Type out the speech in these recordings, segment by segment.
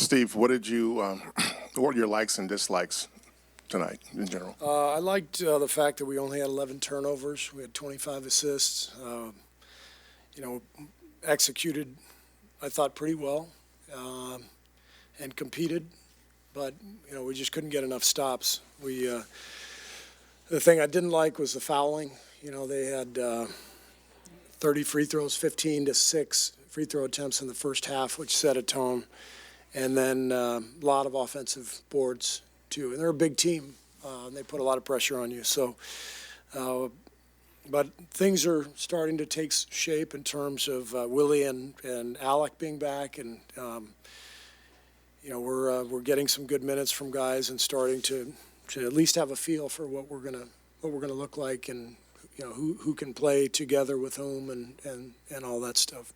Steve, what were your likes and dislikes tonight in general? I liked the fact that we only had 11 turnovers. We had 25 assists. Executed, I thought, pretty well and competed, but, we just couldn't get enough stops. The thing I didn't like was the fouling. They had 30 free throws, 15 to 6 free throw attempts in the first half, which set a tone. And then a lot of offensive boards, too. And they're a big team. And they put a lot of pressure on you. So, but things are starting to take shape in terms of Willie and Alec being back. And, we're getting some good minutes from guys and starting to at least have a feel for what we're gonna look like, and who can play together with whom and all that stuff.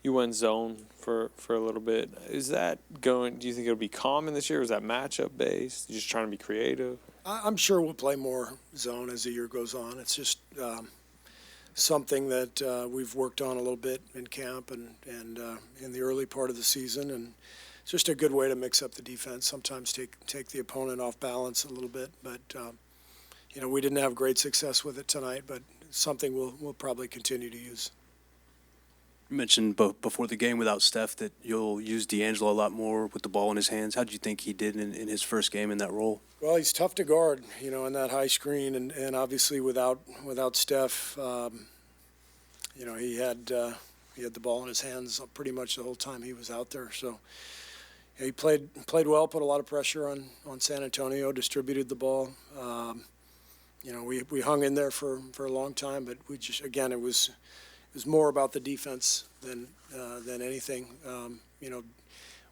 You went zone for a little bit. Is that do you think it'll be common this year? Or is that matchup based? You just trying to be creative? I'm sure we'll play more zone as the year goes on. It's just something that we've worked on a little bit in camp and in the early part of the season, and it's just a good way to mix up the defense. Sometimes take the opponent off balance a little bit, but we didn't have great success with it tonight, but something we'll probably continue to use. You mentioned before the game without Steph that you'll use D'Angelo a lot more with the ball in his hands. How did you think he did in his first game in that role? Well, he's tough to guard, in that high screen, and obviously without Steph, he had the ball in his hands pretty much the whole time he was out there. So he played well, put a lot of pressure on San Antonio, distributed the ball. We hung in there for a long time, but we just, again, it was more about the defense than anything.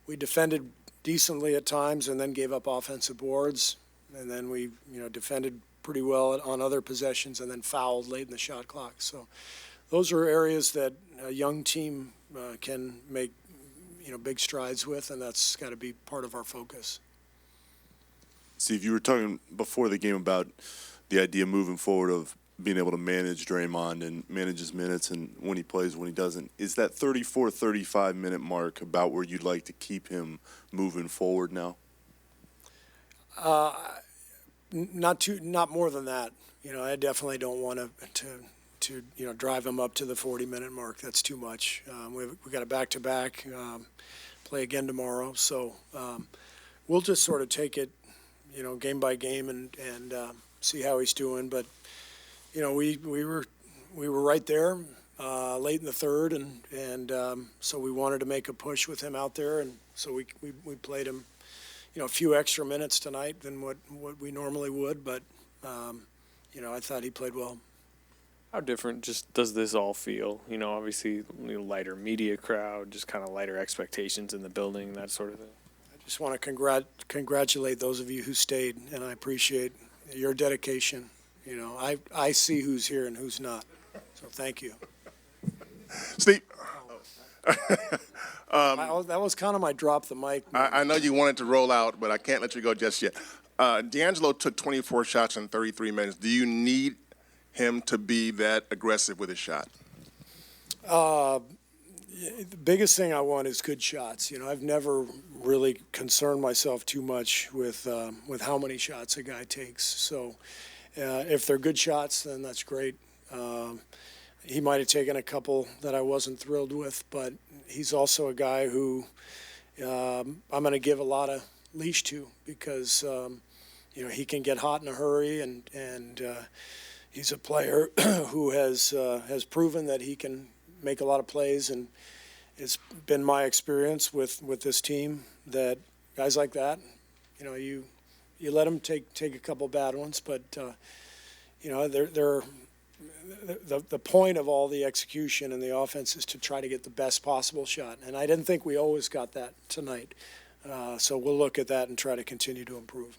We defended decently at times and then gave up offensive boards, and then we defended pretty well on other possessions and then fouled late in the shot clock. So those are areas that a young team can make big strides with, and that's got to be part of our focus. Steve, you were talking before the game about the idea moving forward of being able to manage Draymond and manage his minutes and when he plays, when he doesn't. Is that 34, 35-minute mark about where you'd like to keep him moving forward now? Not more than that. I definitely don't want to drive him up to the 40-minute mark. That's too much. We got a back-to-back, play again tomorrow. So we'll just sort of take it, game by game and see how he's doing. But we were right there late in the third, and so we wanted to make a push with him out there, and so we played him, a few extra minutes tonight than what we normally would, but I thought he played well. How different just does this all feel? Obviously, lighter media crowd, just kind of lighter expectations in the building, that sort of thing. I just want to congratulate those of you who stayed, and I appreciate your dedication. I see who's here and who's not, so thank you. Steve. That was kind of my drop the mic. I know you wanted to roll out, but I can't let you go just yet. D'Angelo took 24 shots in 33 minutes. Do you need him to be that aggressive with his shot? The biggest thing I want is good shots. I've never really concerned myself too much with how many shots a guy takes. So if they're good shots, then that's great. He might have taken a couple that I wasn't thrilled with, but he's also a guy who I'm going to give a lot of leash to because he can get hot in a hurry, and he's a player who has proven that he can make a lot of plays, and it's been my experience with this team that guys like that, you let them take a couple bad ones, but they're the point of all the execution and the offense is to try to get the best possible shot, and I didn't think we always got that tonight. So we'll look at that and try to continue to improve.